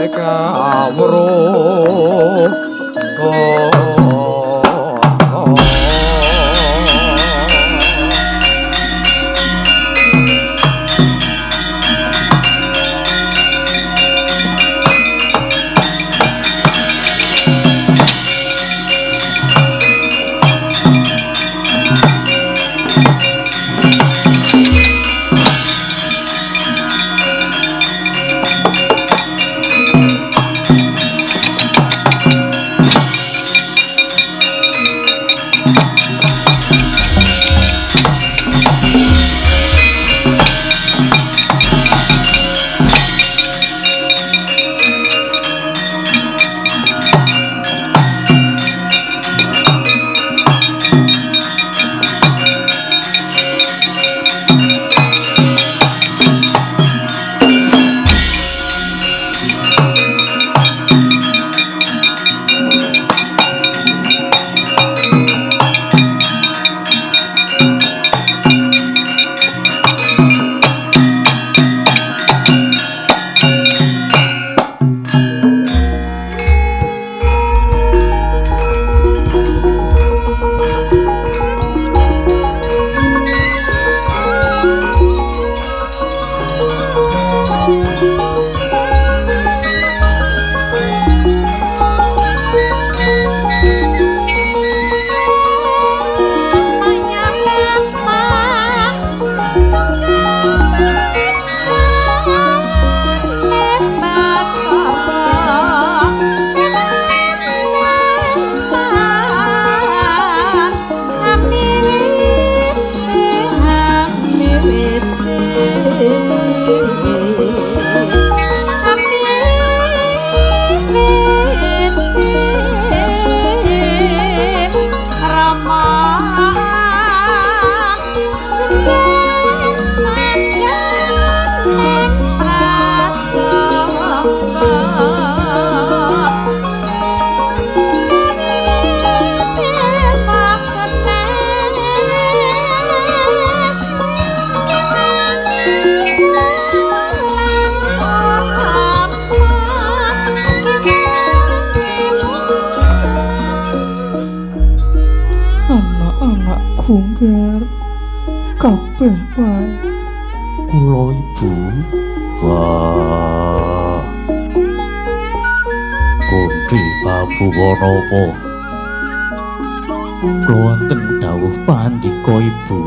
kawruh Gunggar kabeh wae kula ibu. Wah, Kunti babuwana apa? Wonten dawuh pandika ibu.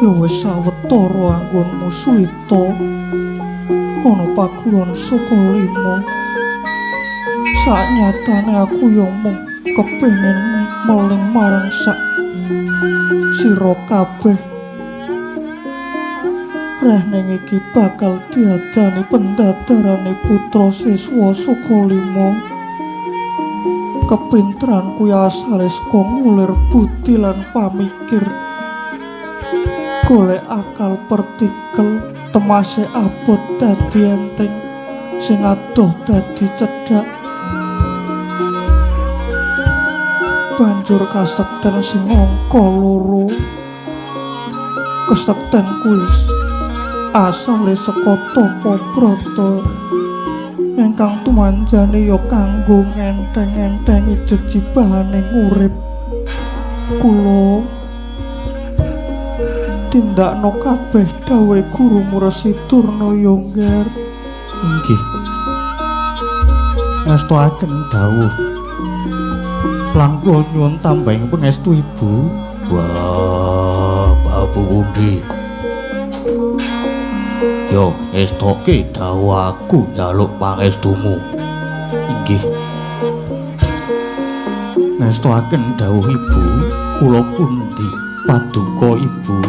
ya wis sawetara anggonmu Suwita ana paguron saka lima. Saknyatane aku yo mung kepengin meling marang sak sira kabeh. Rehning iki bakal diadani pendadarane putra siswa saka lima. Kepinteran kuwi asale saka ngulir budi lan pamikir. Golek akal partikel temase abot dadi enteng sing adoh dadi cedhak. Banjur kasekten sing angka loro. Kasekten kuwi asale saka tapa brata ingkang tumanjane ya kanggo ngenteng-entengi jejibahaning urip. Kula tindakno kabeh dawuhe Gurumu Resi Durna Yonggar. Inggih. Ngastoaken dawuh. Lan kula nyuwun tambahing pangestu Ibu. Wah, Babu Kunti. Yo, estoke dawuh aku njaluk pangestumu. Inggih. Ngastoaken dawuh Ibu, kula pundi paduka Ibu.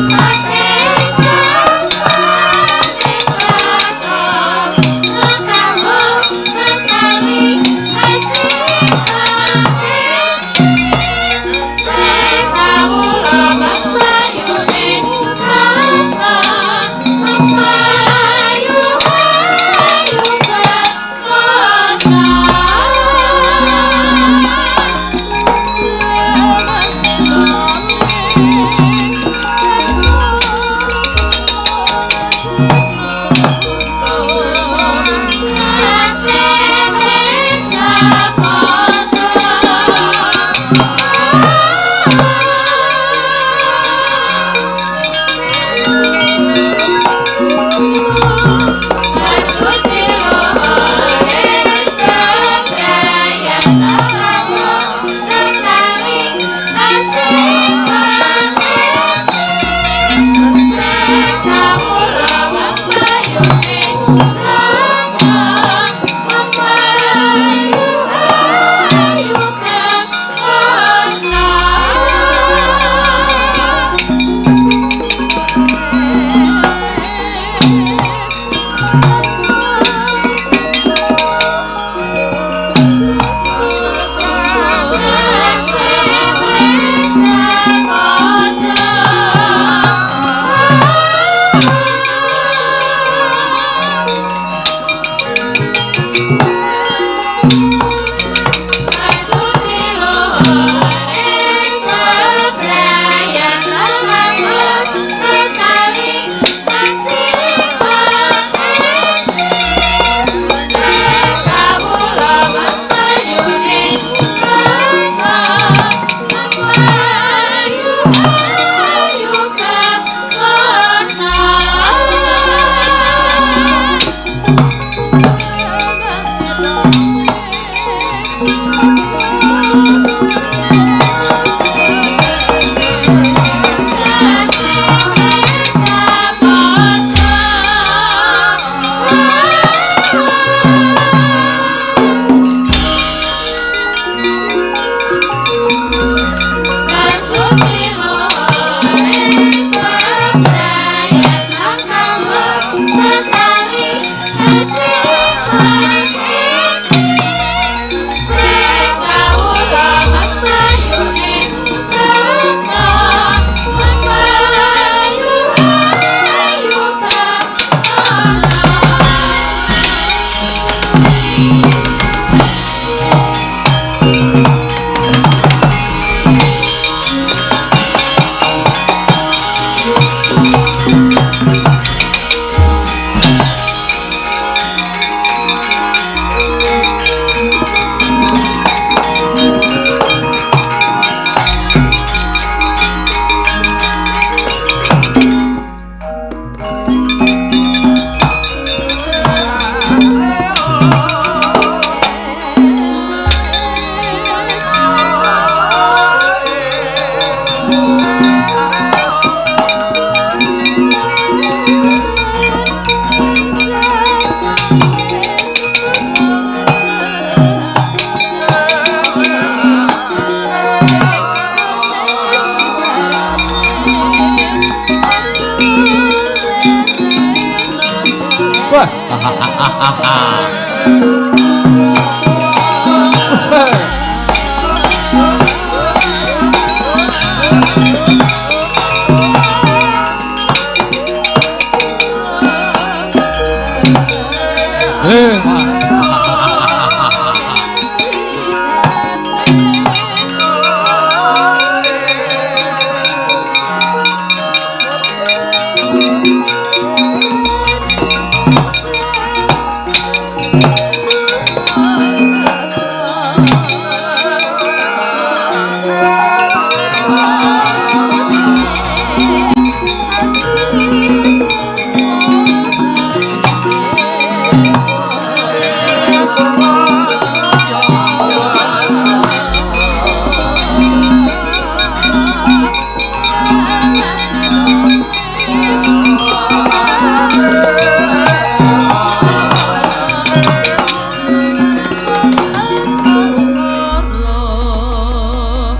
Sate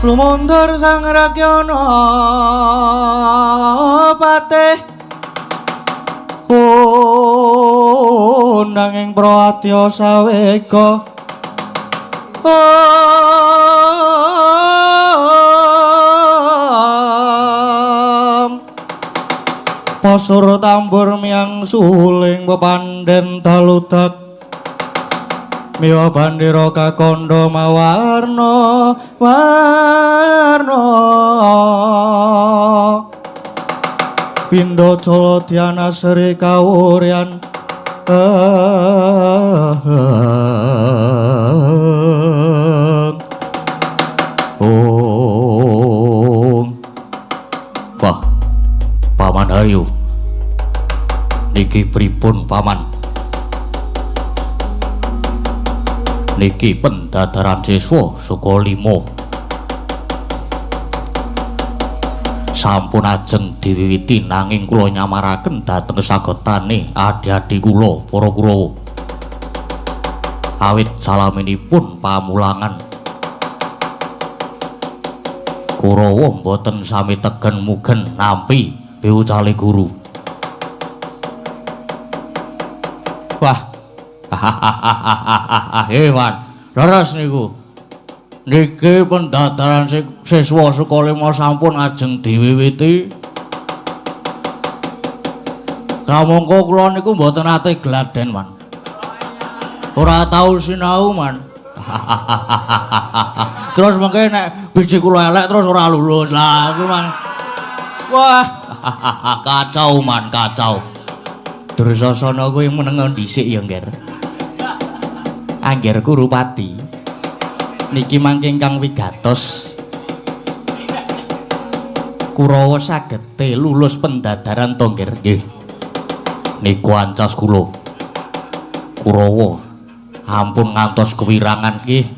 Lumundur sang Rakyana patih nanging Prawadya sawega pasur tambur miang suling pepandhen daludak miwa bandira kakandha mawarna warna pindha Jaladhyana Sri kawuryan Wah, Paman Haryu, niki pripun Paman? Niki pendadaran siswa saka 5 sampun ajeng diwiwiti nanging kula nyamaraken dhateng sagotane adi-adi kula para Kurawa. Awit salaminipun pamulangan Kurawa mboten sami tegen mugen nampi piwucale guru. Wah. Hewan, leres niku. Niki pendadaran siswa Sukalima sampun ajeng diwiwiti. Kamangka kula niku mboten ate gladen, Man. Ora tau sinau, Man. Terus mengke nek biji kula elek terus ora lulus. Lah iku, Man. Wah, kacau, Man, kacau. Dursasana kuwi meneng dhisik ya, Nger. Angger Kurupati. Niki mangke ingkang wigatos Kurawa sagete lulus pendadaran to, Nger. Nggih. Niku ancas kula. Kurawa ampun ngantos kewirangan nggih.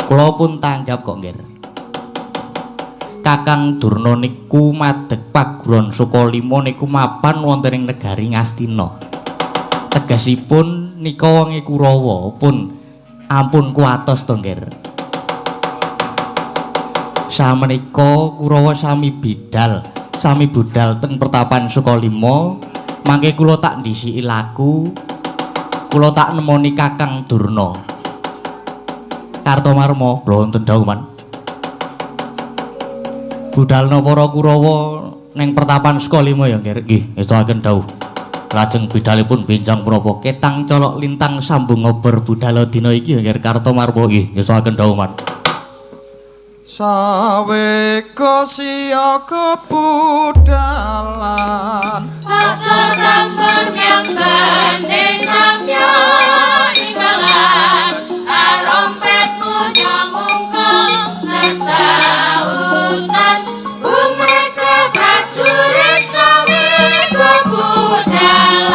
Kula pun tanggap kok, Nger. Kakang Durna niku madeg paguron Sukalima niku mapan wonten ing negari Ngastina. Tegesipun nika wonge Kurawa pun ampun kuatos to, Nger. Samenika Kurawa sami budal ten pertapan Sukalima, mangke kula tak ndhisiki laku, kula tak nemoni Kakang Durna. Kartomarma, kula wonten dawuh, Man. Budalna para Kurawa ning pertapan Sukalima ya, Nger. Nggih, ngestaken dawuh. Lajeng bidalipun benjang punapa ketang colok lintang sambung ngober budal dina iki ya, Nger Kartomarma. Nggih, ngestaken dawuh, Man. Saweka siaga budalan asal tambur nyamban desanya ingalan arompetmu nyamungkong sesautan mereka prajurit saweka budalan.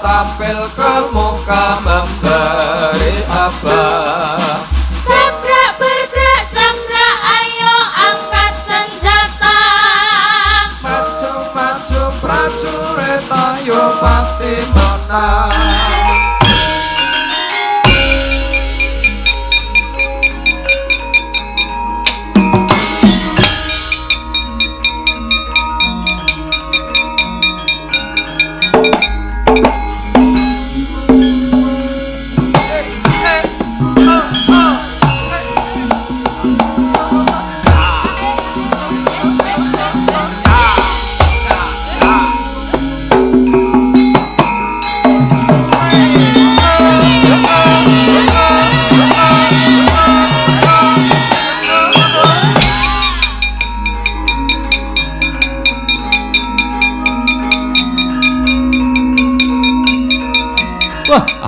tampil ke muka memberi apa. Sabrak bergerak, sabrak, ayo angkat senjata. Maju-maju prajurit, ayo pasti menang. Wah.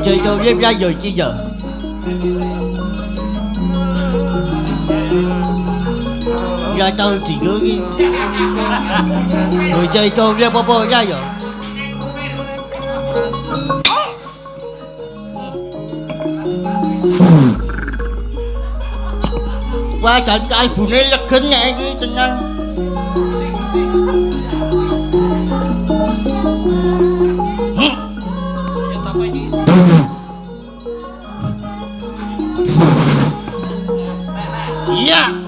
Chơi cho đêm ra giờ chi giờ ra tao chỉ cứ người chơi cho đêm bơ ra giờ qua trận cái phụ nữ là khinh nhẹ cái tình anh yeah.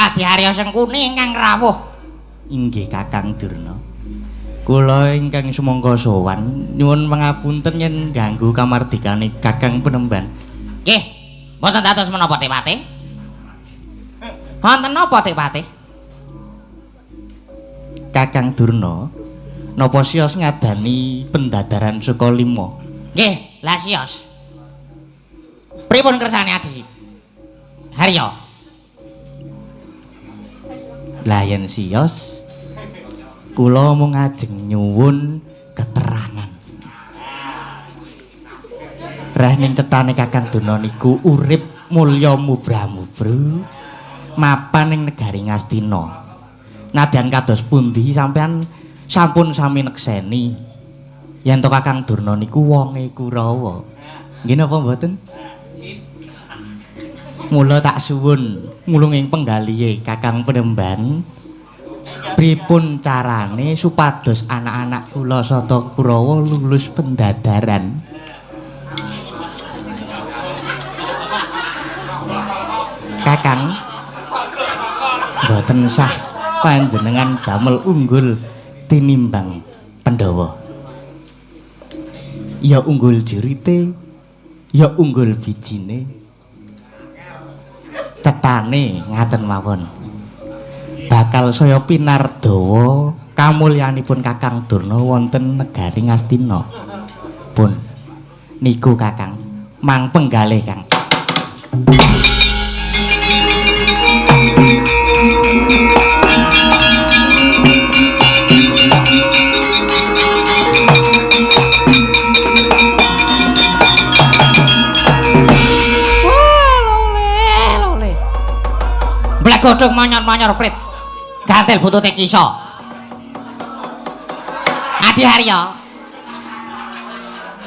Adi Harya Sengkuni ingkang rawuh. Inggih Kakang Durna. Kula ingkang sumangga sowan nyuwun pangapunten yen ganggu kamardikane Kakang Penemban. Nggih, mboten dados menapa Tepati? Wonten napa Tepati? Kakang Durna, napa siyos ngadani pendadaran saka lima? Nggih, lah siyos. Pripun kersane Adi Harya? Lah yen siyos kula mung ajeng nyuwun keterangan. Reh ning cethane Kakang Durna niku urip mulya mubra-mubru mapan ing negari Ngastina. Nadyan kados pundi sampean sampun sami nekseni yen to Kakang Durna niku wonge Kurawa. Nggih napa mboten? Mula tak suwun mulunging penggalihe Kakang Penemban pripun carane supados anak-anak kula sata Kurawa lulus pendadaran. Kakang mboten sah panjenengan damel unggul tinimbang Pandhawa. Ya unggul jirite, ya unggul bijine. Cethane ngaten mawon. Bakal saya pinardawa kamulyanipun Kakang Durna wonten negari Ngastina. Pun niku Kakang, mang penggalih Kang. Godhong monyor-monyor prit. Gantel butute kisa. Adi Harya.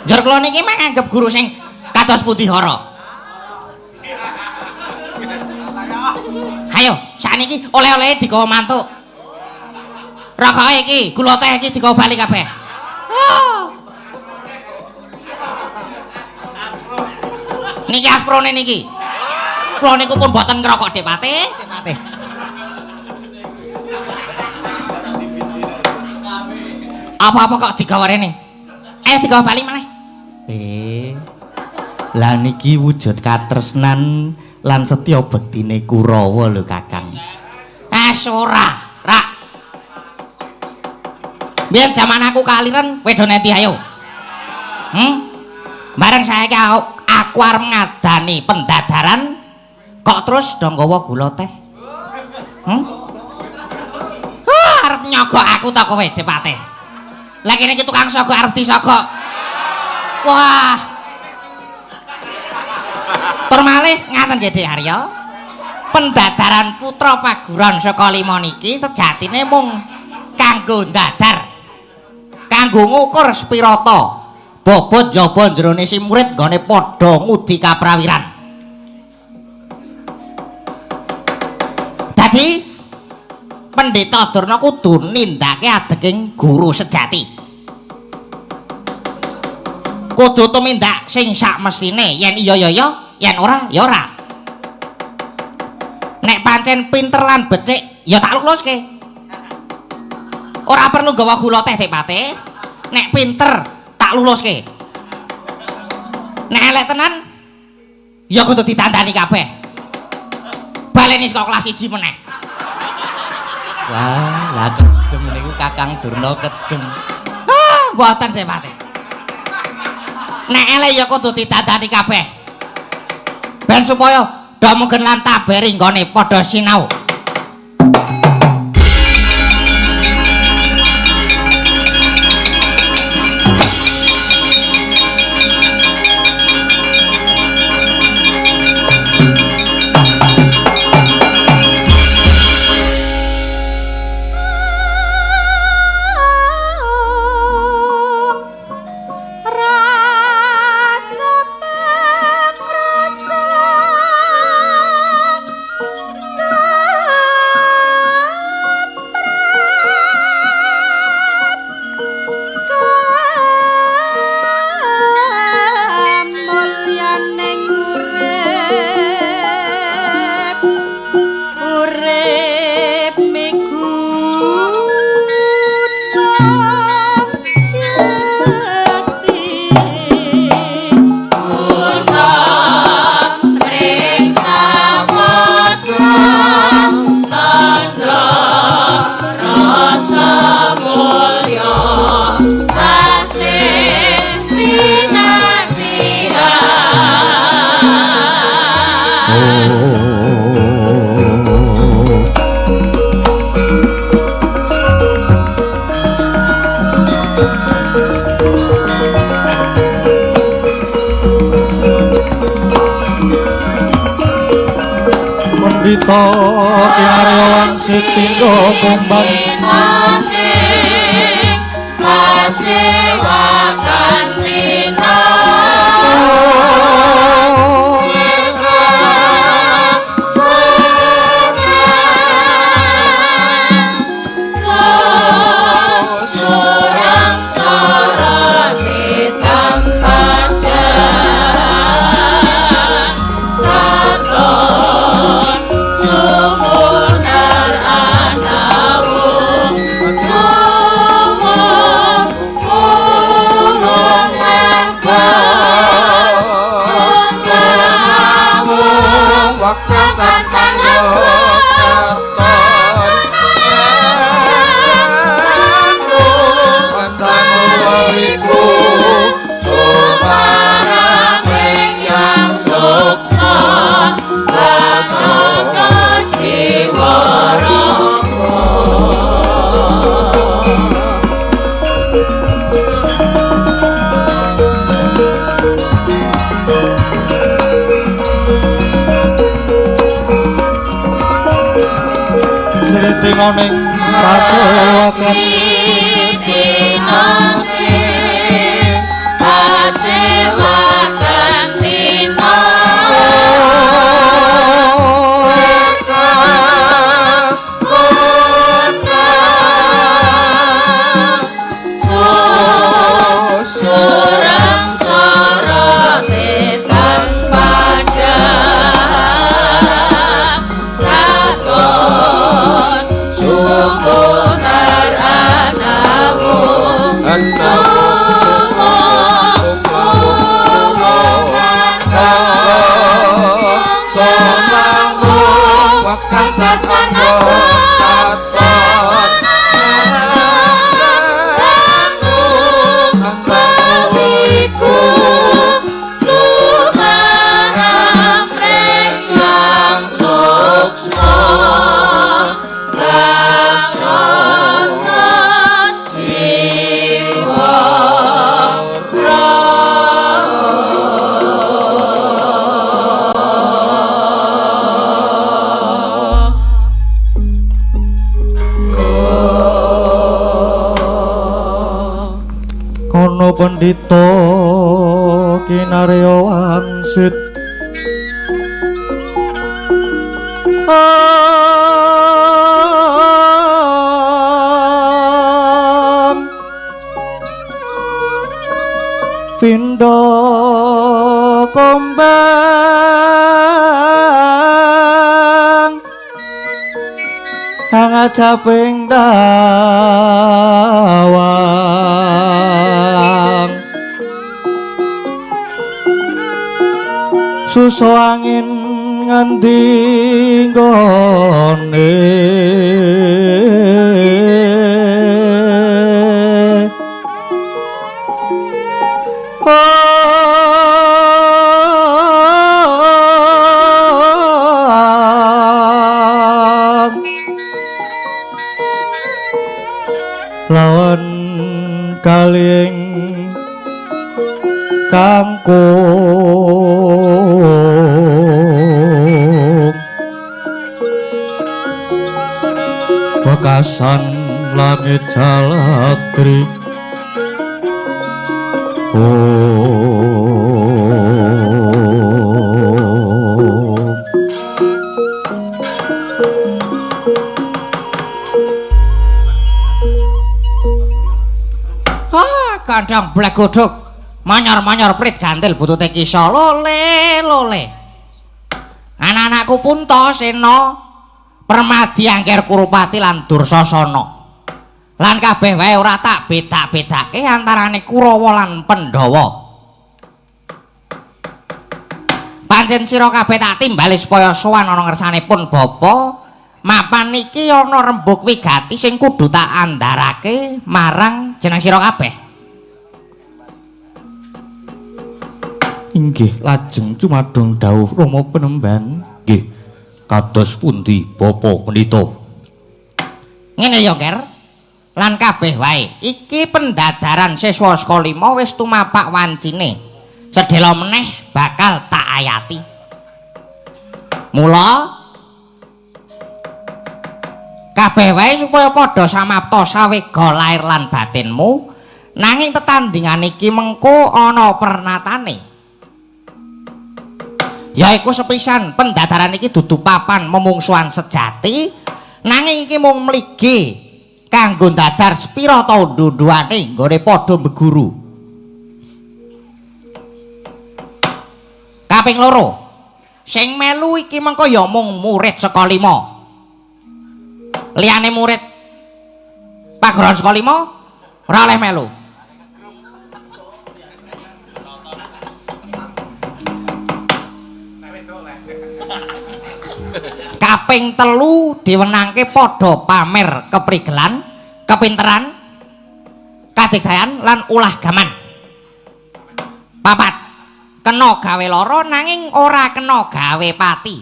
Njur kula niki manganggep guru sing kados pundi hara. Ayo, sakniki oleh-olehe digawa mantuk. Rokoke iki, gula teh iki digawa bali kabeh. Niki asprone niki. Kula niku pun boten ngrokok Depate. Apa-apa kok digawa rene? Ayo digawa bali meneh. Lah niki wujud katresnan lan setya bektine Kurawa lho Kakang. Ora, Rak. Biyen jaman aku kaliren wedon endi ayo. Bareng saiki aku arep ngadani pendadaran kok terus do nggawa gula teh? Arep nyogok aku ta kowe Depate. Lah kene iki tukang sogok arep disogok. Wah. Tur malih ngaten nggih Dik Harya. Pendadaran putra paguron saka lima niki sejatine mung kanggo ndadar. Kanggo ngukur spirata bobot njaba jerone si murid nggone padha ngudi kaprawiran. Dadi Pendeta Durna kudu nindakake adeging guru sejati. Kudu tumindak sing sakmestine, yen iya ya ya, yen ora ya ora. Nek pancen pinter lan becik ya tak luluske. Ora perlu gawa gula teh Depate. Nek pinter tak luluske. Nek elek tenan ya kudu ditandani kabeh. Baleni saka kelas 1 meneh. Wah, lah kejem niku Kakang Durna kejem. Mboten Depate. Nek elek ya kudu ditandani kabeh. Ben supaya damugen lan taberi nggone padha sinau. Rasa Pandhita Ki Arya Wangsit tinggo kumbang Maning pasewakan dina Surang sorot hitam padan Katon sumunar anawung Sumung umung Kumawung Wakasan Sritingoning pasewakan pasewakan dina Surang sorot hitam padan Katon sumunar anawung Sumung umung Kumawung Wakasan Sumaram renyang suksma Basosan jiwa ana Pandhita Ki Arya Wangsit pindha kombang angajaping dawang susu angin ngendi nggone lawan kaling kangkung wekasan langit jalatri kandang blek godhog manyor-manyor prit gantil butute kisa lole anak-anakku Punta Sena Permadi Angger Kurupati lan Dursasana lan kabeh wae ora tak bedak-bedake antarane Kurawa lan Pandhawa pancen sira kabeh tak timbali supaya sowan ana ngersanipun Bapa mapan niki ana rembug wigati sing kudu tak andharake marang jeneng sira kabeh. Inggih lajeng cumadong dawuh Rama Penemban. Nggih. Kados pundi Bapa Pendhita? Ngene ya, Nger. Lan kabeh wae, iki pendadaran siswa Saka 5 wis tumapak wancine. Sedhela meneh bakal tak ayati. Mula kabeh wae supaya padha samapta sawega lair lan batinmu nanging tetandingan iki mengko ana pernatane yaiku sepisan pendadaran iki dudu papan memungsuhan sejati nanging iki mung mligi kanggo dadar sepira ta nduduane nggone padha beguru kaping loro sing melu iki mengko ya mung murid saka 5 liyane murid paguron saka 5 ora oleh melu kaping 3 diwenangke padha pamer keprigelan kepinteran kadigdayan lan ulah gaman 4 kena gawe lara nanging ora kena gawe pati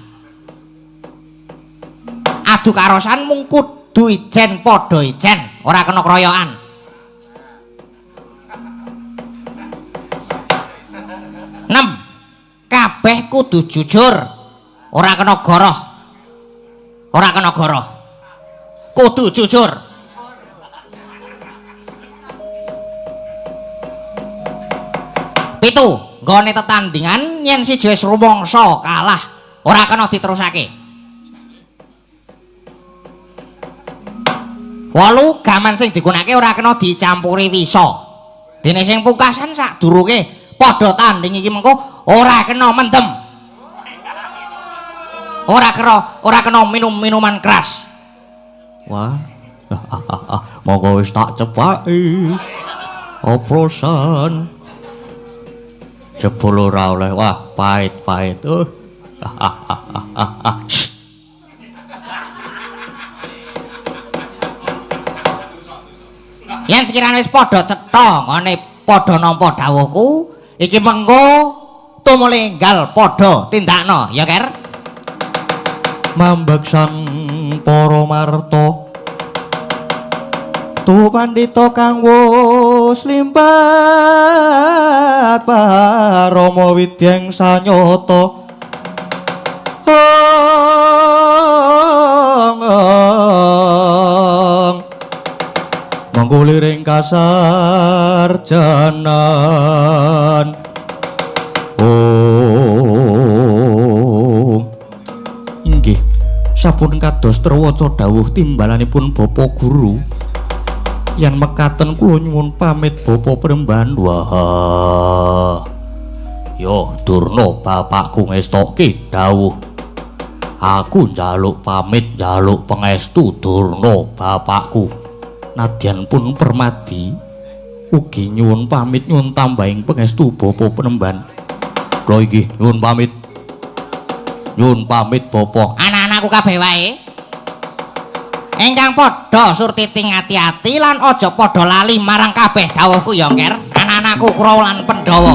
adu karosan mung kudu ijen padha ijen ora kena kroyokan 6 kabeh kudu jujur ora kena goroh kudu jujur 7 nggone tetandingan yen siji wis rumangsa kalah ora kena diterusake 8 gaman sing digunakake ora kena dicampuri wisa dene sing pungkasan sadurunge padha tanding iki mengko ora kena mendem ora kena minum minuman keras wah monggo wis tak cepaki oplosan jebul ora oleh wah pahit yen sekiranya wis padha cetha ngene padha nampa dawuhku iki mengko tumulinggal padha tindakna ya Ker mambag sang para marta tu pandhita kang wus limpat parama widyang sanyata monggo liring kasarjanan inggih sampun kados trewaca dawuh timbalanipun Bapak Guru yen mekaten kula nyuwun pamit Bapak Premban wah yo Durna bapakku ngestokke dawuh aku njaluk pamit njaluk pangestu Durna bapakku nadyan pun permadi ugi nyuwun pamit nyuwun tambahing pangestu Bapak Premban kula inggih nyuwun pamit Bapak anak-anakku kabeh wae ingkang padha surtiting ati-ati lan aja padha lali marang kabeh dawuhku ya Ker anak-anakku Kurawa lan Pandhawa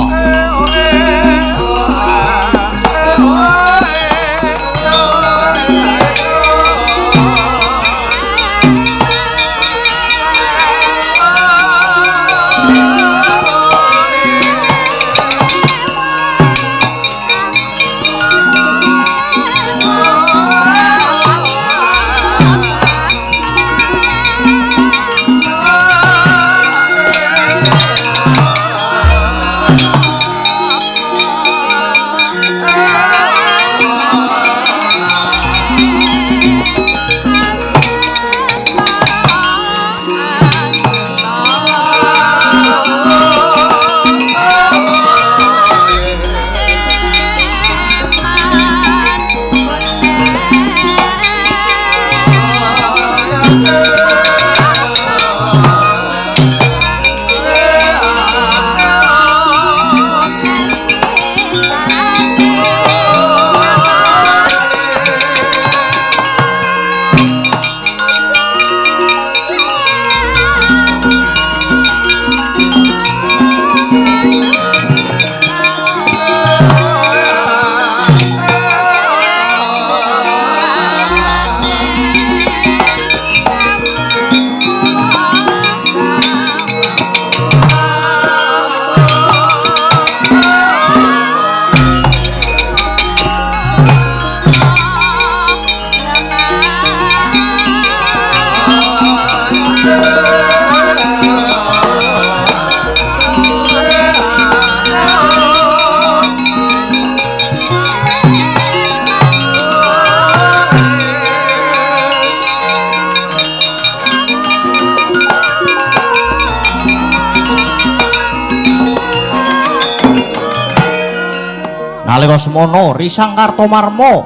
nalika semono Risang Kartomarma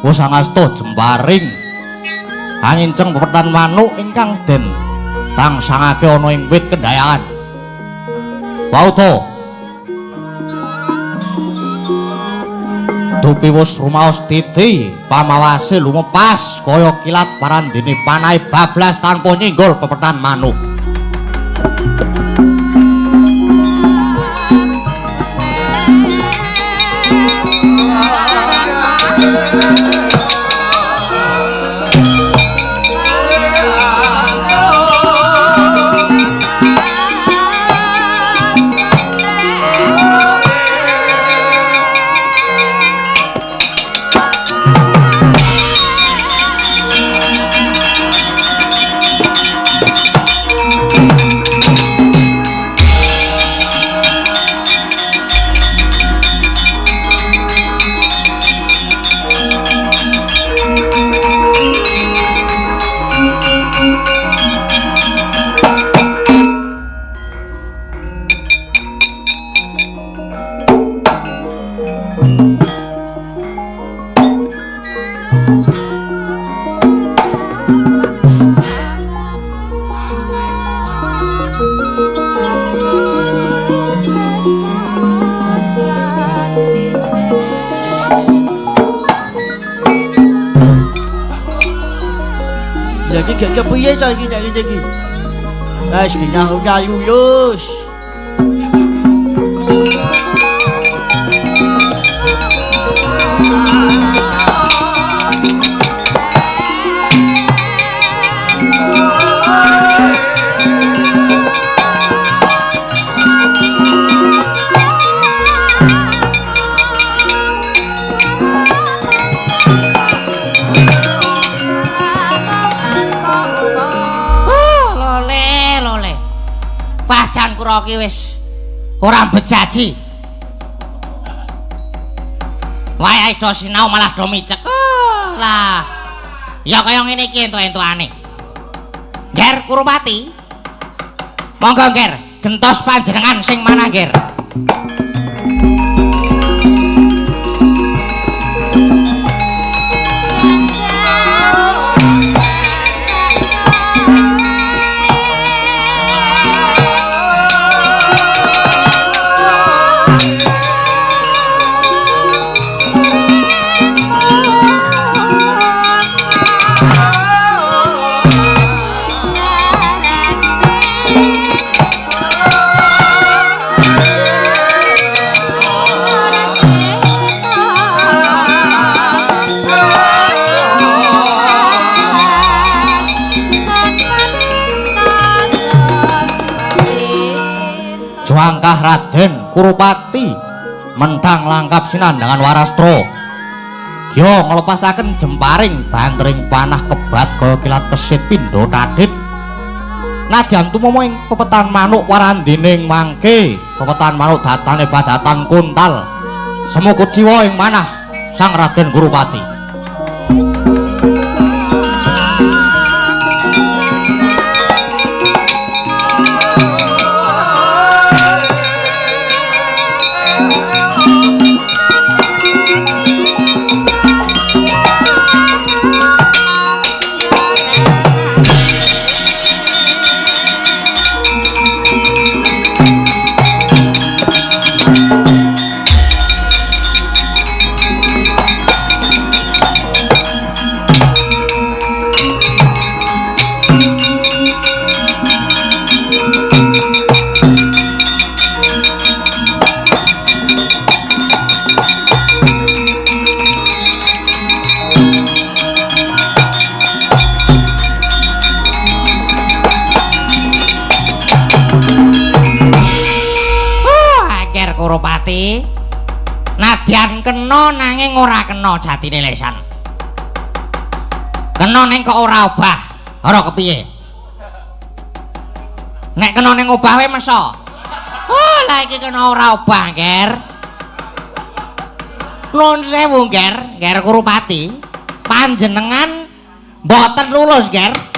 Wasangasta Jemparing anginceng pepetan manuk ingkang den tangsangake ana ing wit kendhayan. Wauta Dupiwus rumaos titi pamawase lumepas kaya kilat parandene panahe bablas tanpa nyinggol pepetan manuk. Lagi gak kepiye to iki nek iki. Wis genah lulus. Ki wis ora bejaji. Wayahe do sinau malah do micek. Lah. Ya kaya ngene iki entuk-entukane. Nger Kurupati. Monggo Nger, gentos panjenengan sing manah Nger. Langkah Raden Kurupati mentang langkap sinandhangan Warastra. Gya nglepasaken jemparing bantring panah kebat kaya kilat kesit pindha tadhit. Nadyan tumama ing pepetan manuk warandining mangke, pepetan manuk datane padatan kuntal. Semukut jiwa ing manah Sang Raden Kurupati. Kurupati, nadyan kena nanging ora kena jatine lesan. Kena ning kok ora obah, ora kepiye? Nek kena ning obah wae mesa. Oh, lah iki kena ora obah, Nger. Nuwun sewu, Nger, Nger Kurupati. Panjenengan mboten lulus, Nger.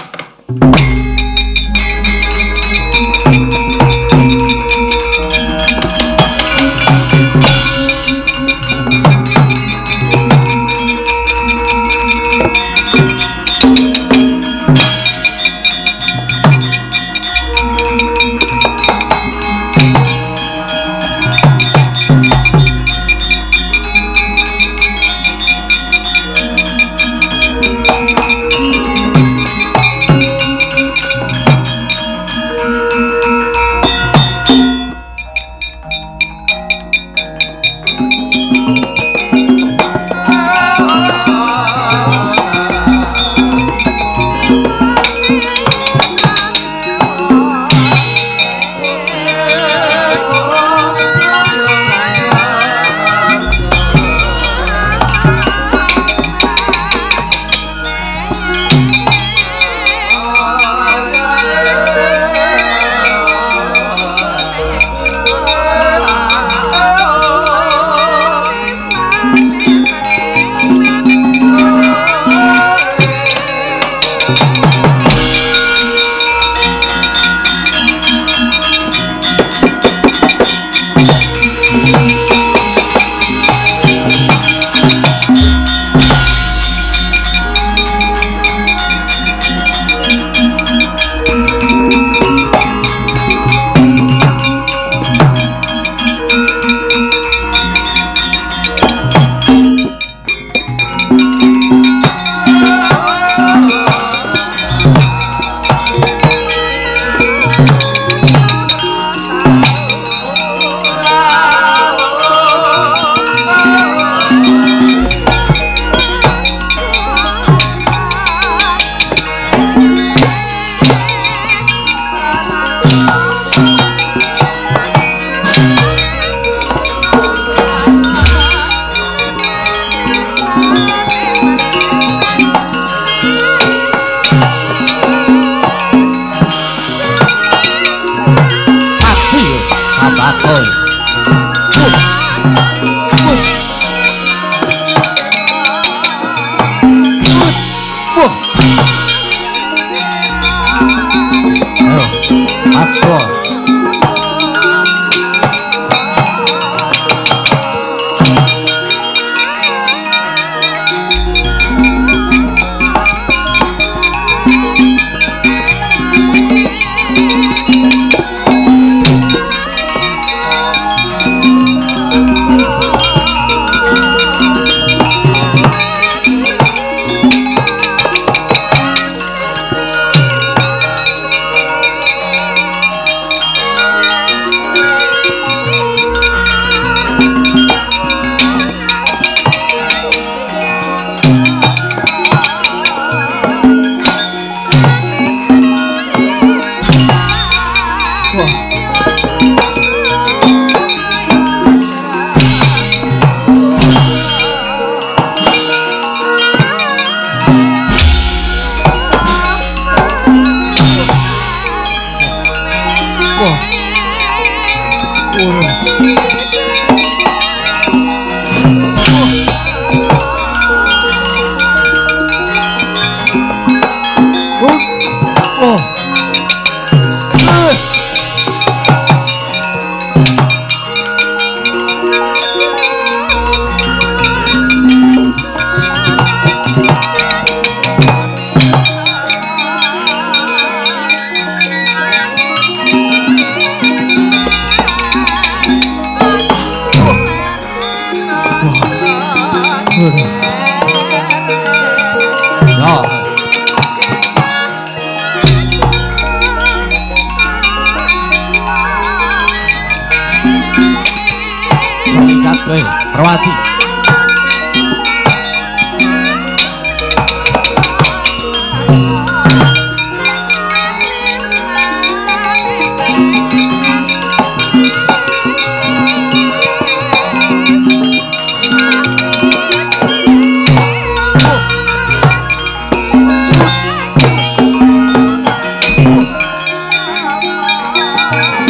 Perwati.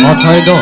Ojo itu.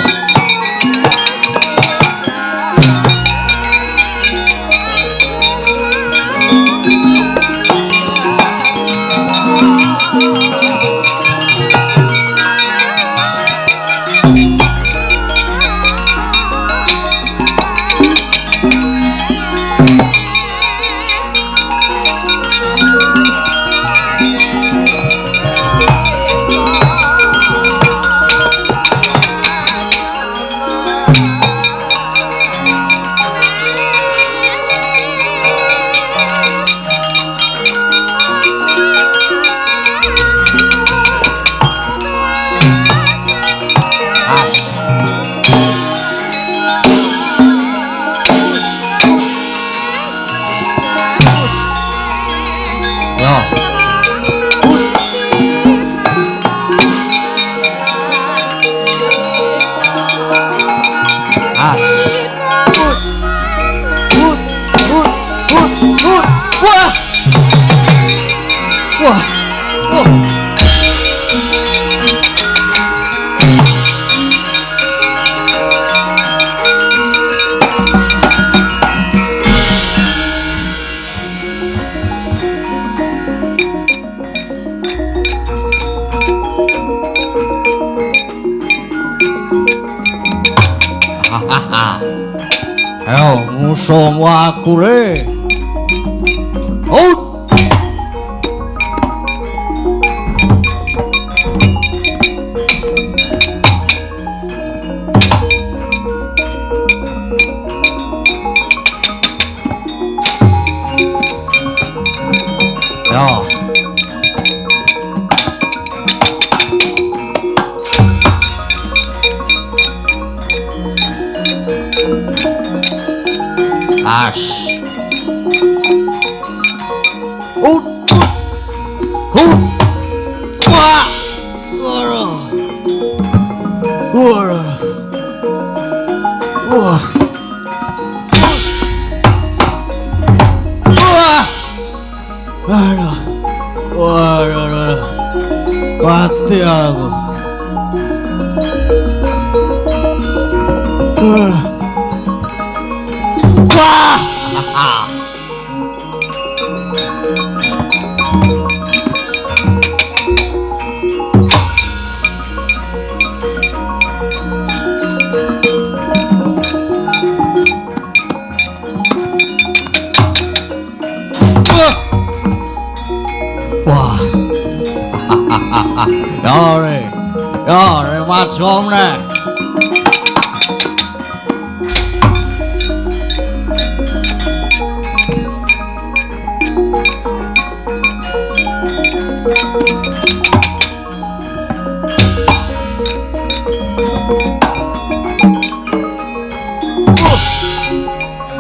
As. Wah. Wah. Oh. Ayo, musuh aku le. Out. Ya. As. Ut. Wah. Wah. Aduh. Waduh. Mati aku. Wah. Wah. Yore, macam ne.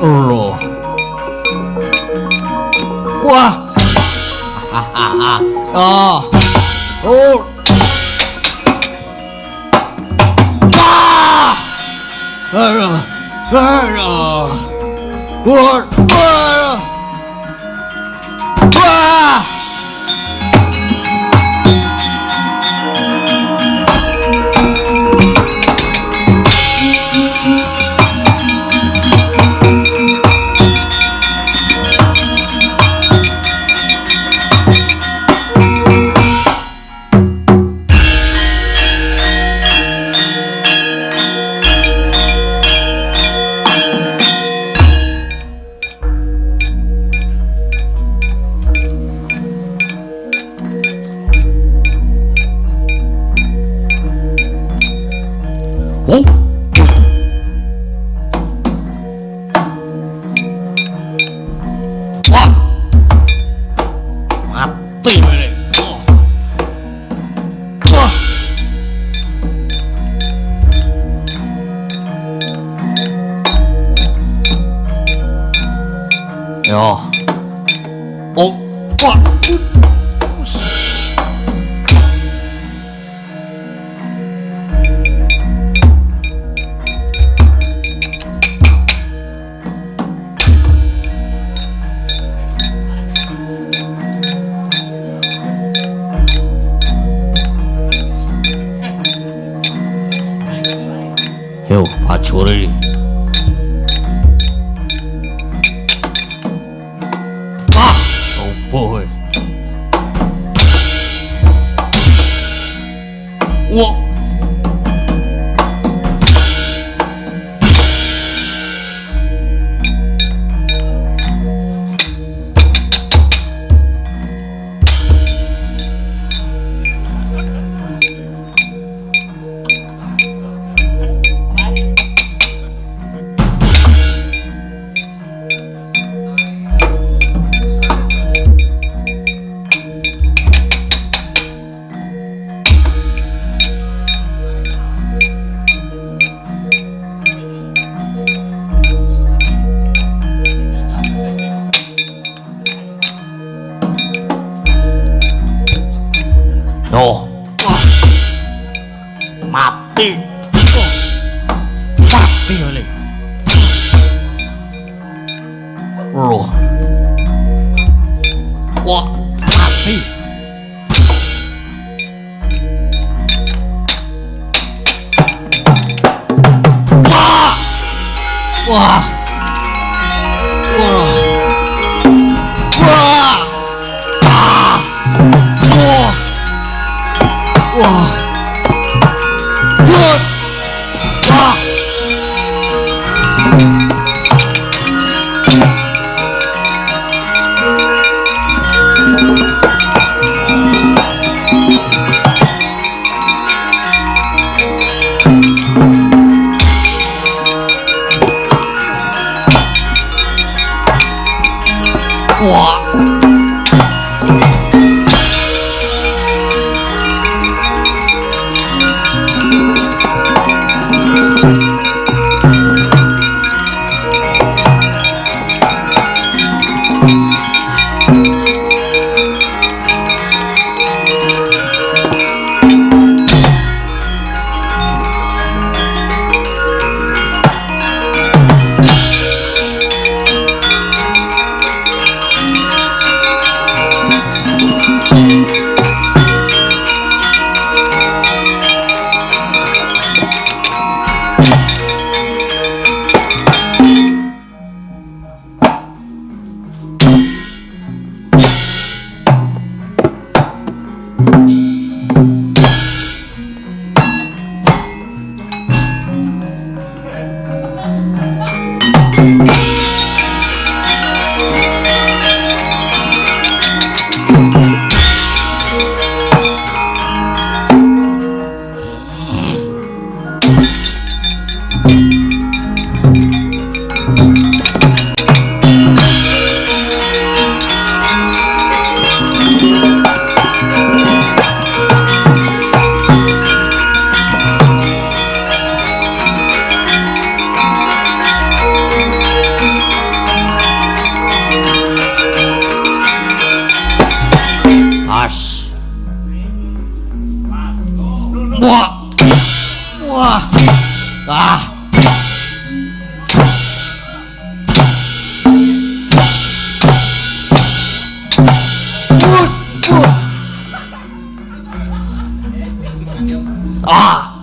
Loh. Wah. Oh. Oh. Wah. Aduh. Aduh. Wah. Wah. Mati ini. Wah. Yo. Oh. Wah. Yo, pacuri. Ah, oh boy. Wah. Yo. Mati. mati oleh. Loh. Wah, mati. Wah. Wah. Wah. Wah. Ah. Wah. Wah. Wah. Wah. Wah. As. Wah. Wah. Ah. Ah.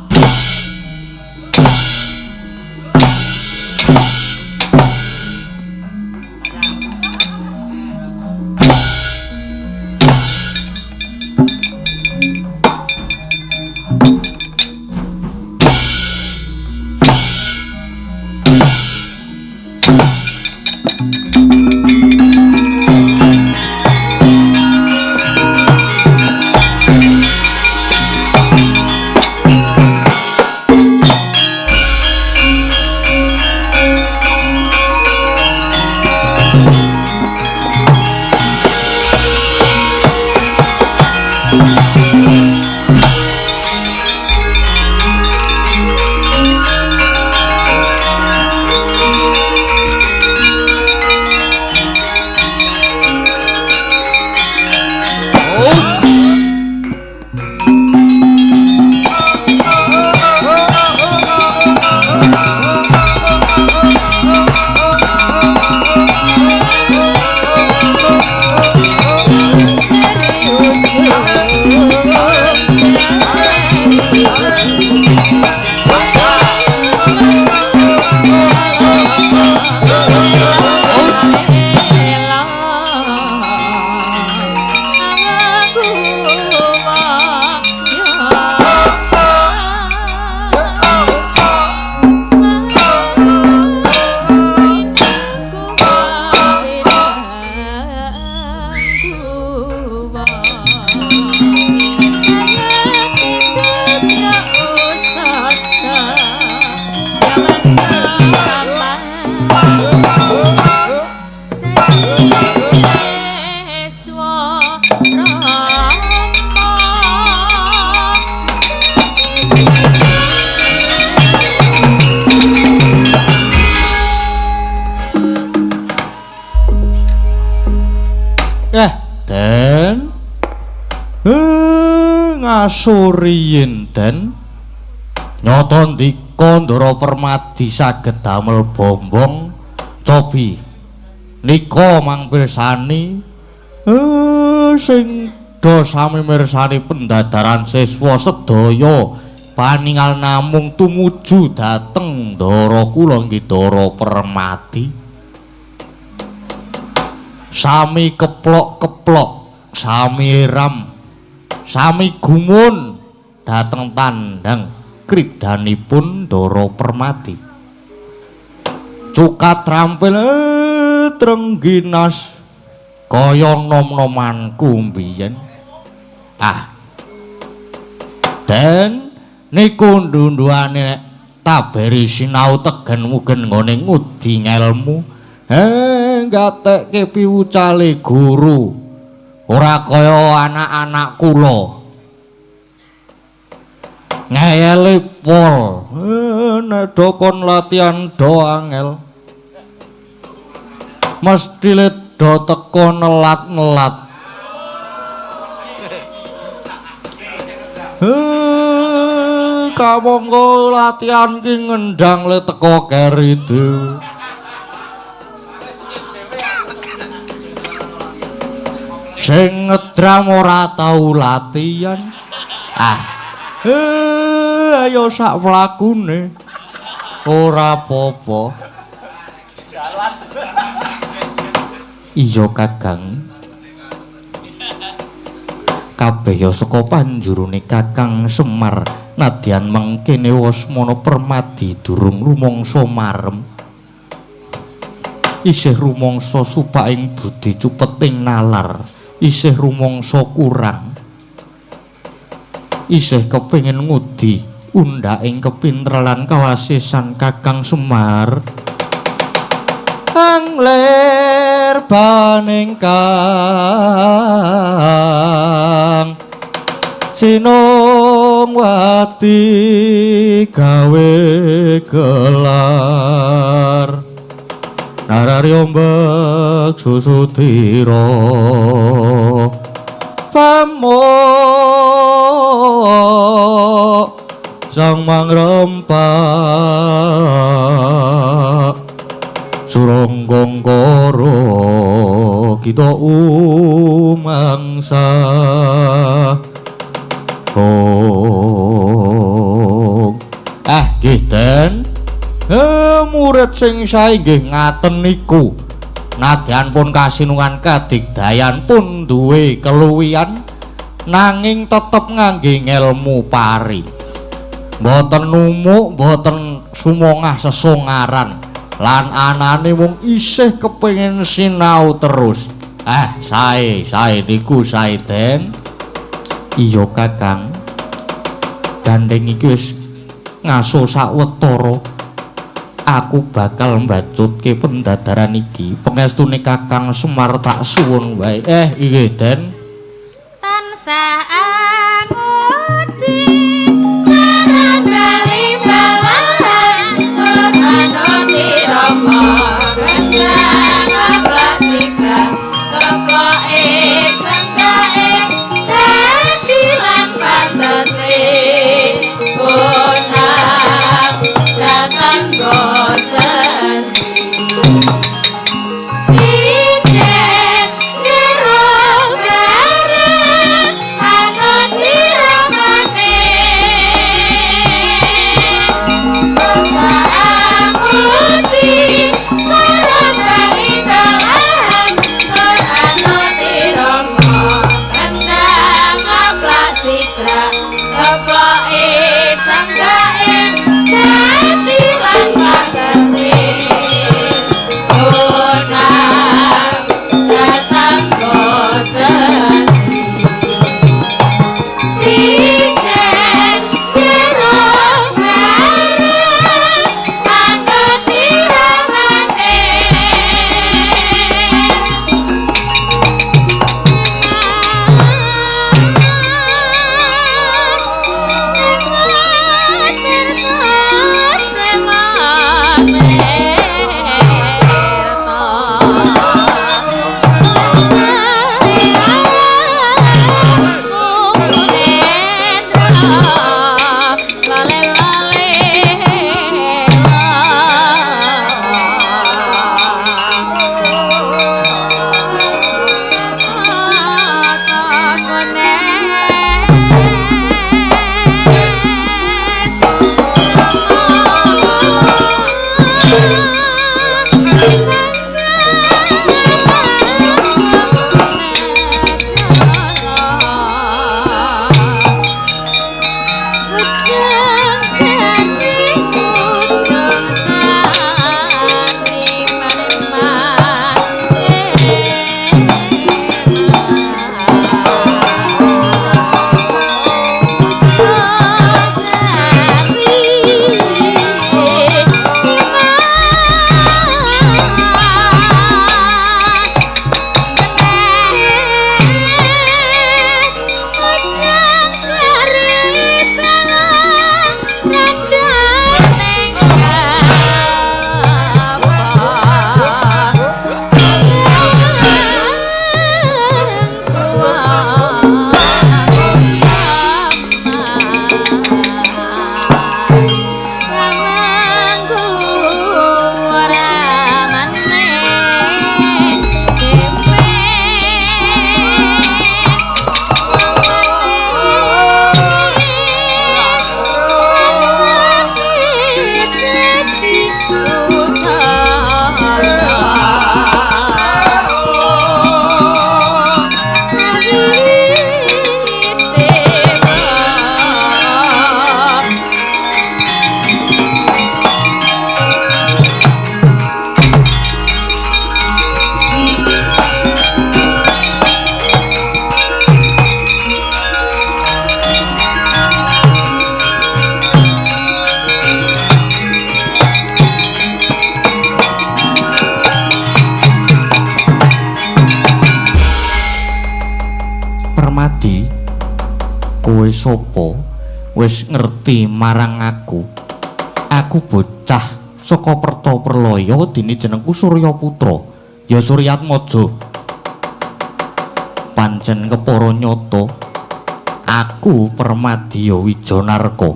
Den ngasuriyin den nyata ndika Mengko Ndara Permadi saged damel bombong cobi nika mang pirsani sing do sami mirsani pendadaran siswa sedaya paningal namung tumuju dhateng Ndara kula nggih Ndara Permadi sami keplok-keplok sami ram sami gumun dhateng tandang kridanipun Ndara Permadi cukat trampil trengginas kaya nom-nomanku mbiyen den niku ndunduane taberi sinau tegen mugen nggone ngudi ngelmu gatekke piwucale guru ora kaya anak-anak kula ngeyele pol nek dokon latihan do angel mesti do teko nelat-nelat kamangka latihan ki ngendang le teko keri dhewe sing ngedram ora tau latihan ayo sak mlakune ora apa-apa iya Kakang kabeh ya saka panjurune Kakang Semar nadyan mengkene Wasmana Permadi durung rumangsa marem isih rumangsa supaing budi cupeting nalar isih rumangsa kurang isih kepengin ngudi undhaking kepinteran kawasisan Kakang Semar angler baning kang sinung wati gawe gelar narari ombak susutira pamuk sang mangrempak suronggongkara kita umangsa nggih Den murid sing sae nggih ngaten niku nadyan pun kasinungan kadigdayan pun duwe keluwihan nanging tetep ngangge ngelmu pari mboten numuk mboten sumongah sesongaran lan anane mung isih kepengin sinau terus sae niku sae Den iya Kakang gandeng iki wis ngaso sawetara aku bakal mbacutke pendadaran iki pengestune Kakang Semar tak suwun wae nggih Den tansah angudi sareng bali-balan kono dirama kendang abrasikra kepoke senggae kadilan pantese bonang datang bosen siden ngerong bareng sapa wis ngerti marang aku. Aku bocah saka Pertaperlaya dene jenengku Surya Putra, ya Suryatmaja. Pancen kepara nyata aku Permadya Wijanarka.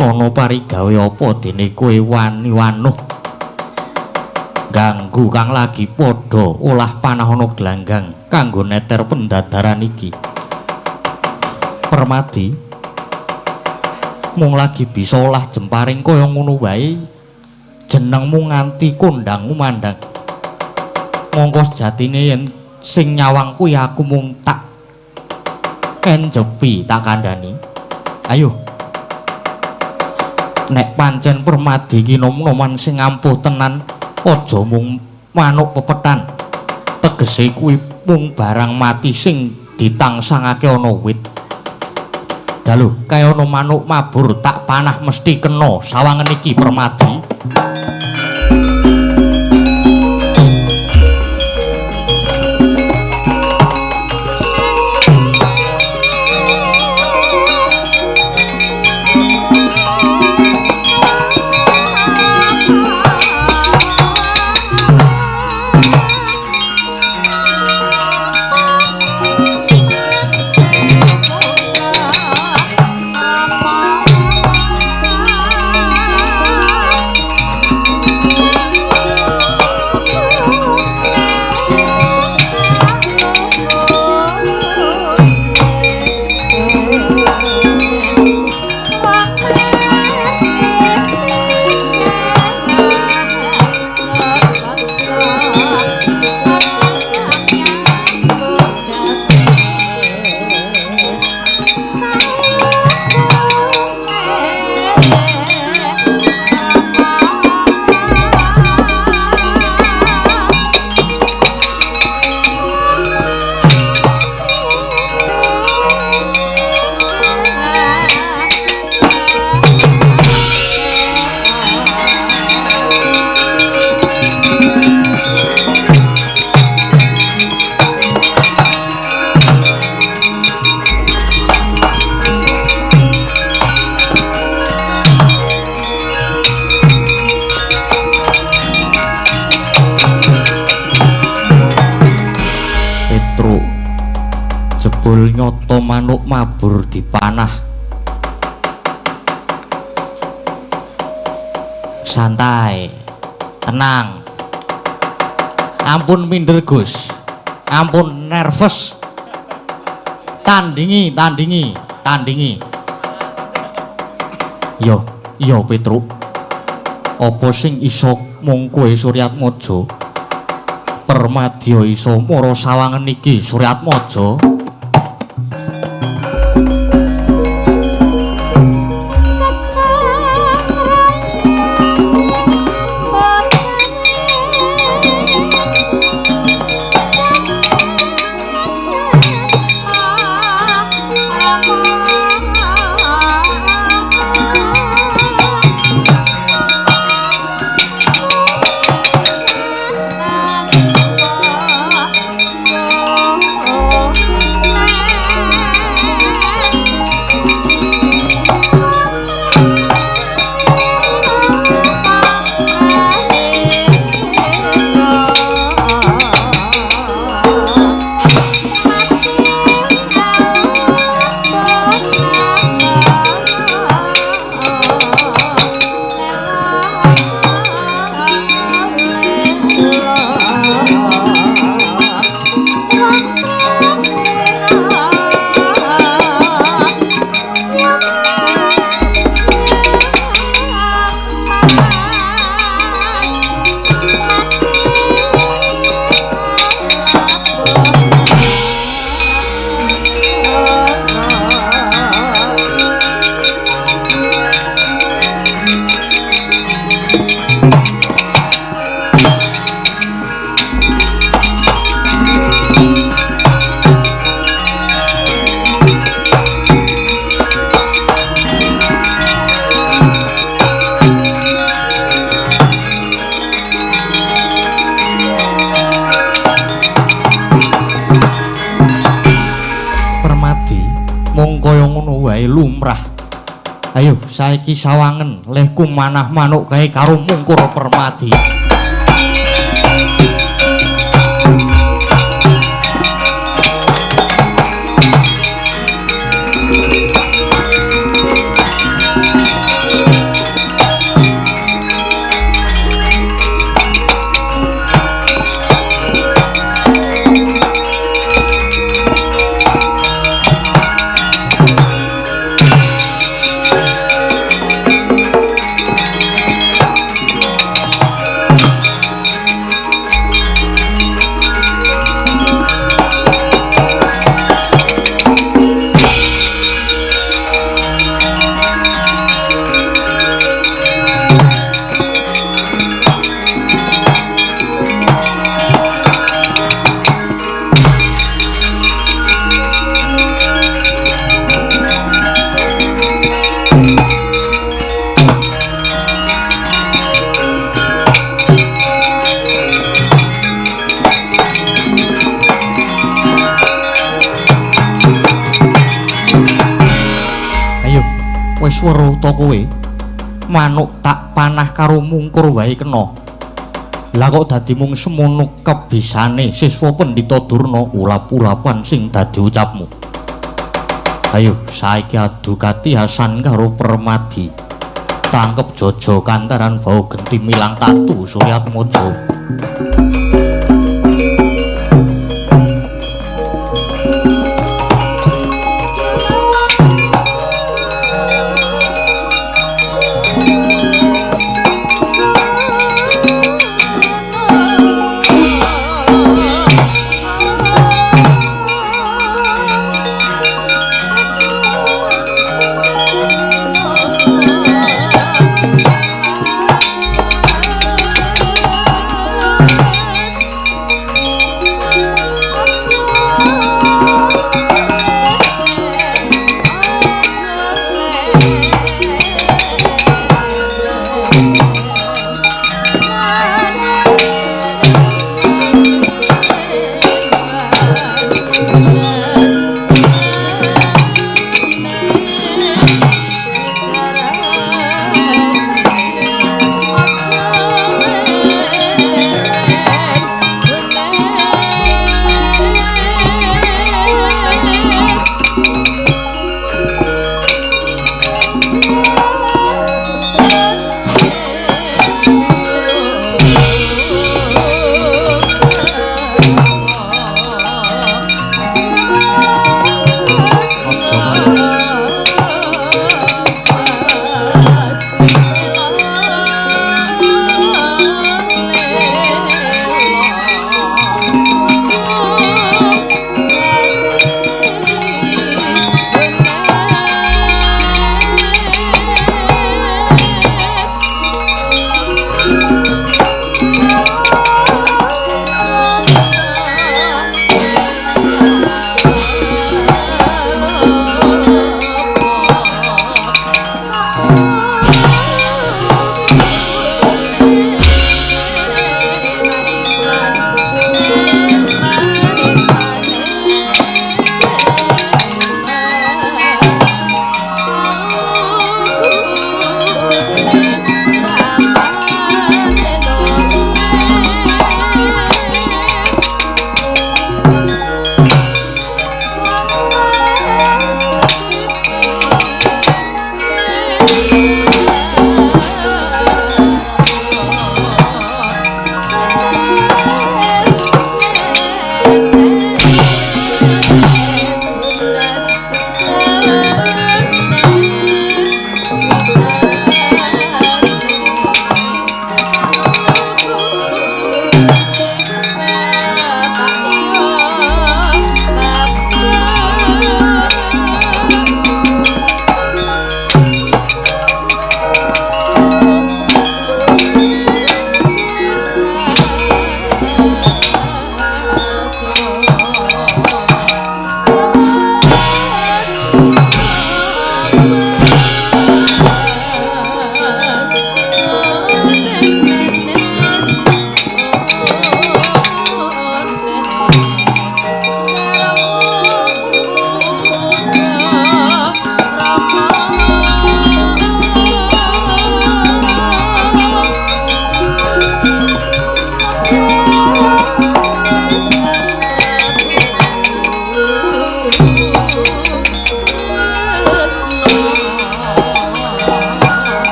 Ana parigawe apa dene kowe wani wanuh ganggu kang lagi padha olah panah ana glanggang kanggo neter pendadaran iki. Permadi mung lagi bisa olah jemparing kaya ngono wae jenengmu nganti kondangmu mandhang. Mongko sejatine yen sing nyawang kuwi aku mung tak enjepi tak kandhani. Ayo nek pancen Permadi iki nom-noman sing ampuh tenan, aja mung manuk pepetan. Tegese kuwi mung barang mati sing ditangsangake ana wit. Dalu kaya ana manuk mabur tak panah mesti kena sawangen iki Permadi. Jebul nyoto manuk mabur dipanah. Santai, tenang. Ampun minder Gus, ampun nervous. Tandingi. Yo Petruk. Apa sing iso mung kowe Suryatmaja? Permadya iso mara sawangen iki Suryatmaja? Oh wae lumrah. Ayo saiki sawangen lehku manah manuk gawe karo Mungkur Permadi. Wis weruh to kowe manuk tak panah karo Mungkur wae kena. Lah kok dadi mung semono kebisane siswa Pendhita Durna ulap-ulapan sing dadi ucapmu. Ayo saiki adu katihasan karo Permadi. Tangkep Jaja Kantaran bau genti milang tatu Suryatmaja.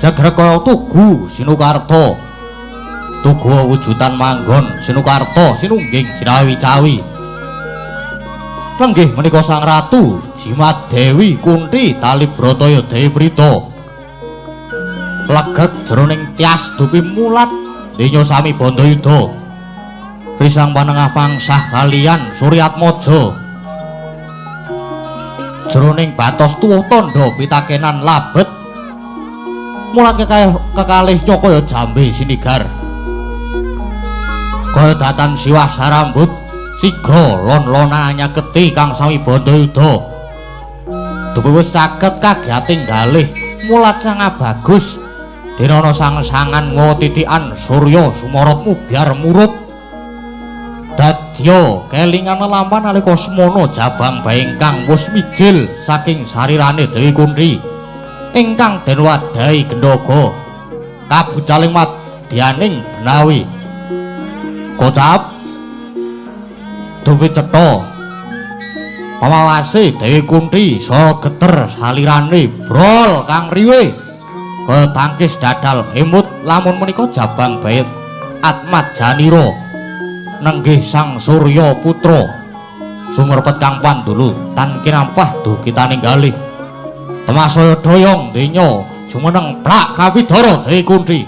Jagrekaya Tugu Sinukarta. Tugu wujudan manggon Sinukarta sinungging Jinawi-cawi. Lenggih menika Sang Ratu Jimat Dewi Kunthi Talibrataya Dewi Prita. Legek jroning tias dupi mulat dinya sami Bandayuda. Risang panengah pangsah kaliyan Suryatmaja. Jroning batos tuwuh tandha pitakenan labet. Mulat kekalih Nyakaya Jambe sinigar. Kaya datan siwah sarambut sigra lon-lona nyaketi kang sami Bandayuda. Dupi wis saged kagiating galih mulat sang bagus. Dinana sang-sangan mawa titikan Surya Sumarot mubyar murup. Dadya kelingan lelampahan nalika semana jabang bae ingkang wus mijil saking sarirane Dewi Kunthi ingkang den wadhahi Gendhaga kabucaling madyaning Benawi. Kocap dupi cetha pamawase Dewi Kunthi saha geter salirane brol kang riwe kaya tangkis dadal emut lamun menika jabang bae Atmat Janira nenggih Sang Surya Putra sumrepet kang pandulu tan kinampah dugi taninggalih temasaya doyong dinya jumeneng plak Kapidara Dewi Kunthi.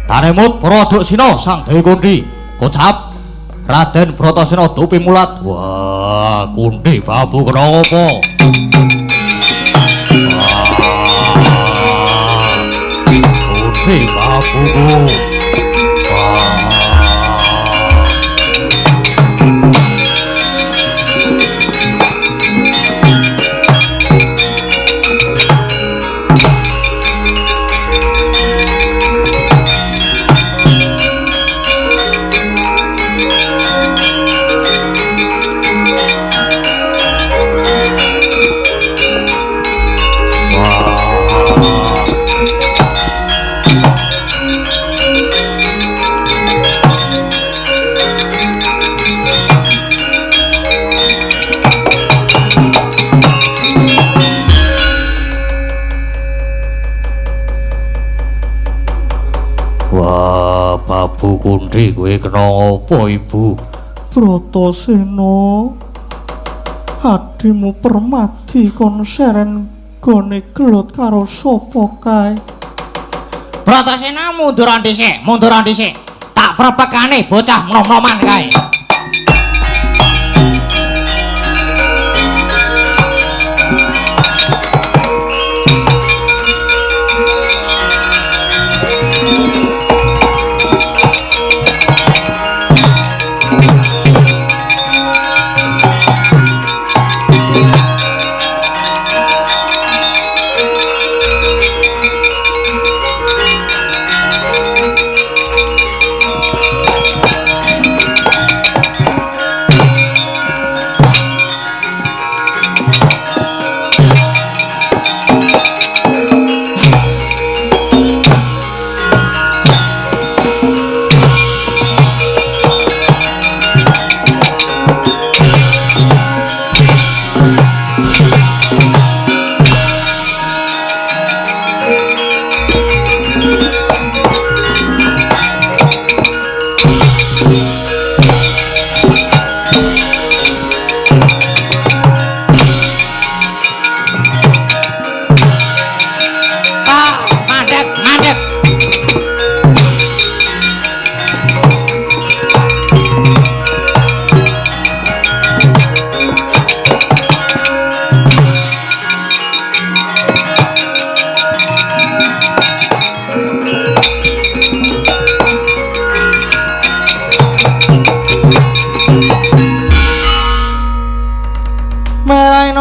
Tanemut Pradasena Sang Dewi Kunthi. Kocap Raden Bratasena dupi mulat. Wah, Kunthi babu kenapa? Kunthi babuku. Babu Kunthi kowe kenapa Ibu? Bratasena, adimu Permadi kon seren gone gelut karo sapa kae? Bratasena munduran dhisik. Tak prepekane bocah nom-noman kae.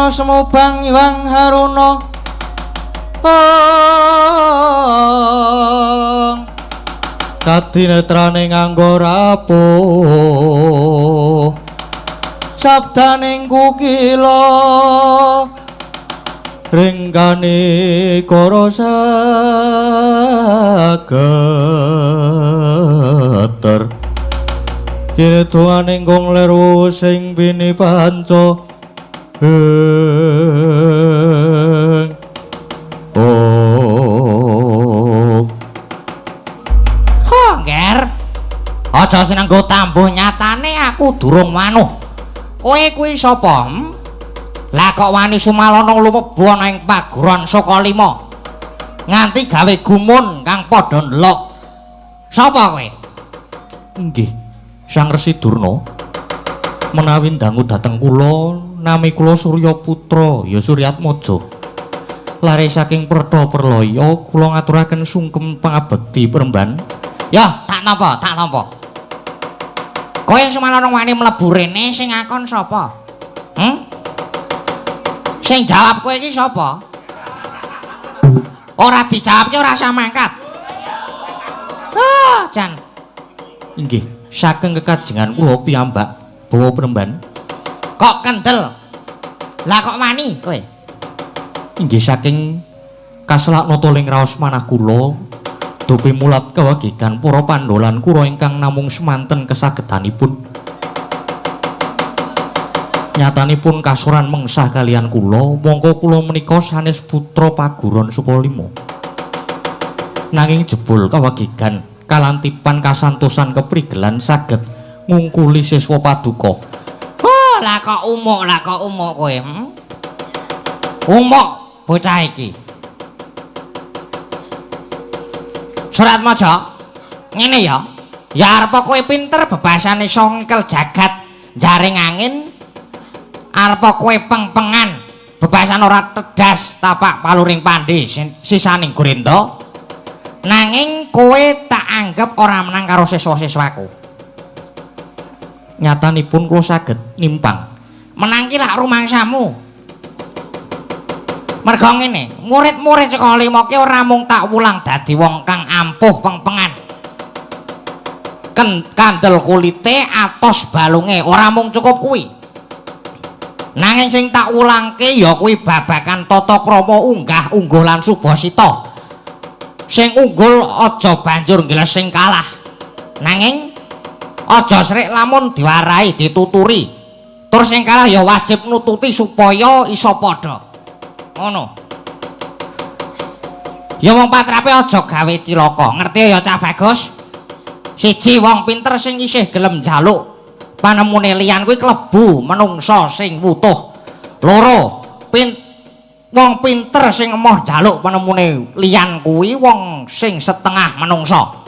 Semubang Iwang Haruna kadinetrane nganggo rapuh sabdaning kukila ringkani kara sageter kene tuaning kong leru sing bini panca Nger aja senenggo tambuh nyatane aku durung manuh kowe kuwi sapa lah kok wani sumalana lumebu ana ing paguron Sukalima nganti gawe gumun kang padha ndelok sapa kowe Nggih, Sang Resi Durna menawi ndangu dhateng kula nami kula Surya Putra ya Suryatmaja. Lare saking Perta Perlaya kula ngaturaken sungkem pangabekti Peremban. ya tak nampa kowe sumalana wani mlebu rene sing ngakon sapa sing jawab kowe iki sapa ora dijawabke ora usah mangkat jan Inggih, saking kekajengan kula piyambak bawa Peremban. kok kendel lah kok wani kowe Inggih saking kaselaknata ling raos manah kula dupi mulat kawagigan para pandolan kura ingkang namung semanten kasagedanipun. Nyatanipun kasuran mengsah kalian kula, mongko kula menika sanes putra paguron Sukalima. Nanging jebul kawagigan kalantipan kasantosan keprigelan saged ngungkuli siswa paduka. lah kok umuk kowe umuk bocah iki Suratmaja ngene ya arep kowe pinter bebasane iso ngikel jagat jaring angin arep kowe peng-pengan bebasan ora tedas tapak paluring pandhe sisaning Grenda nanging kowe tak anggap ora menang karo siswa-siswaku Nyatanipun kula saged nimpang menang ki lak rumangsamu merga ngene murid-murid Sukalima ki ora mung tak wulang dadi wong kang ampuh peng-pengan kandel kulite atos balunge ora mung cukup kuwi nanging sing tak wulangke ya kuwi babagan tata krama unggah ungguh lan subasita sing unggul aja banjur ngeles sing kalah nanging aja srik lamun diwarai dituturi terus sing kalah ya wajib nututi supaya iso padha ngono ya wong patrape aja gawe cilaka ngerti ya Cah Bagus siji wong pinter sing isih gelem njaluk panemune liyan kuwi klebu menungsa sing wutuh loro wong pinter sing emoh njaluk panemune liyan kuwi wong sing setengah menungsa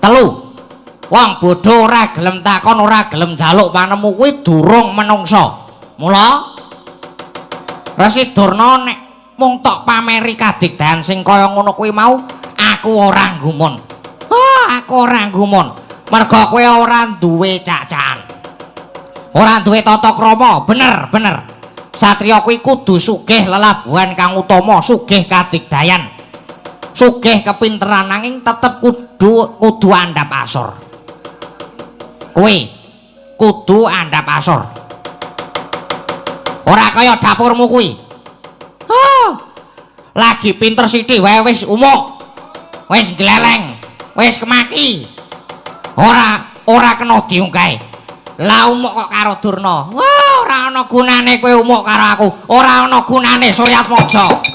telu wong bodho ora gelem takon ora gelem njaluk panemu kuwi durung menungsa mula Resi Durna nek mung tok pameri kadigdayan sing kaya ngono kuwi mau aku ora nggumun aku ora nggumun merga kowe ora duwe cacakan ora duwe tata krama bener satriya kuwi kudu sugih lelabuhan kang utama sugih kadigdayan sugih kepinteran nanging tetep kudu andhap asor kowe kudu andhap asor ora kaya dapurmu kuwi lagi pinter sithik wae wis umuk wis gleleng wis kemaki ora kena diungkahi lah umuk kok karo Durna ora ana gunane kowe umuk karo aku ora ana gunane Suryatmaja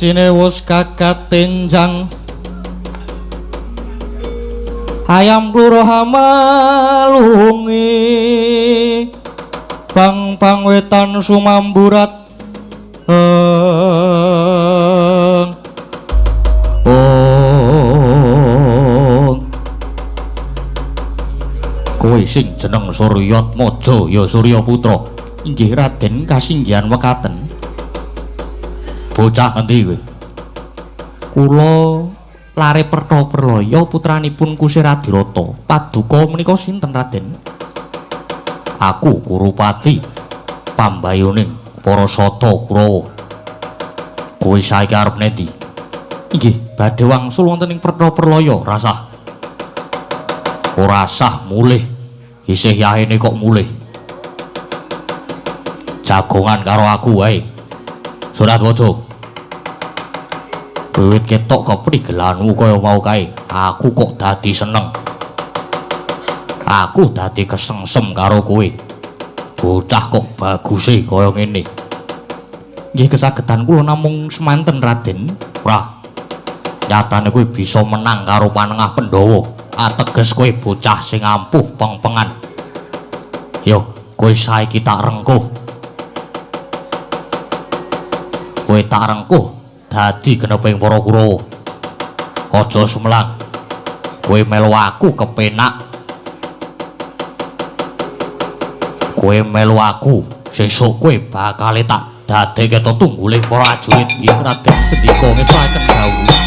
sucine wus kakat tenjang ayam kluro hamalungi bang wetan sumamburat kowe sing jeneng Suryatmaja ya Surya Putra inggih Raden kasinggihan mekaten bocah ngendi kowe kula lare Pertapralaya putranipun Kusir Adirata paduka menika sinten Raden aku Kurupati pambayoning para sata Kurawa kowe saiki arep nendi inggih badhe wangsul wonten ing Pertapralaya rasah ora sah mulih isih yahene kok mulih jagongan karo aku wae Suratwaja wiwit ketok keprigelanmu kaya mau kae aku kok dadi seneng aku dadi kesengsem karo kowe bocah kok baguse kaya ngene nggih kesagedan kula namung semanten Raden ora nyatane kowe bisa menang karo Panengah Pandhawa ateges kowe bocah sing ampuh peng-pengan yo kowe saiki tak rengkuh dadi geneping para Kurawa aja sumlang kowe melu aku kepenak kowe melu aku sesuk kowe bakal tak dadekke tungguling para ajurit ing Raden Sendika ngesaken dawuh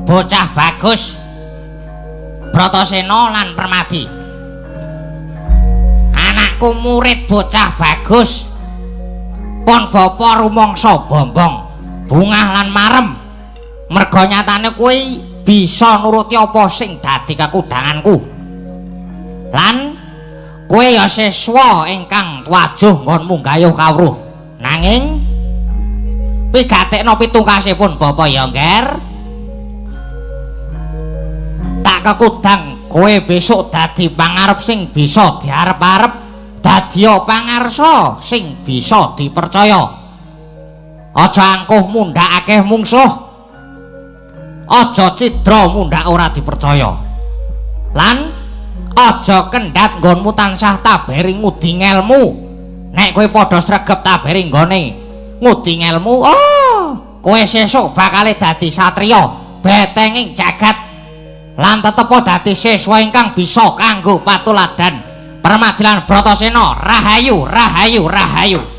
bocah bagus Bratasena lan Permadi anakku murid bocah bagus pon bapa rumangsa bombong bungah lan marem merga nyatane kowe bisa nuruti apa sing dadi kakudanganku lan kowe ya siswa ingkang tuwajuh nggon munggayuh kawruh nanging pigatekno pitungkasipun bapa ya ngger tak kekudang kowe besok dadi pangarep sing bisa diarep-arep dadi pangarsa sing bisa dipercaya aja angkuh mundhak akeh mungsuh aja cidra mundhak ora dipercaya lan aja kendhat nggonmu tansah taberi ngudi ngelmu nek kowe padha sregep taberi nggone ngudi ngelmu kowe sesuk bakal dadi satriya betenging jagat lan tetep dadi siswa ingkang bisa kanggo patuladan Permadilan Bratasena rahayu rahayu rahayu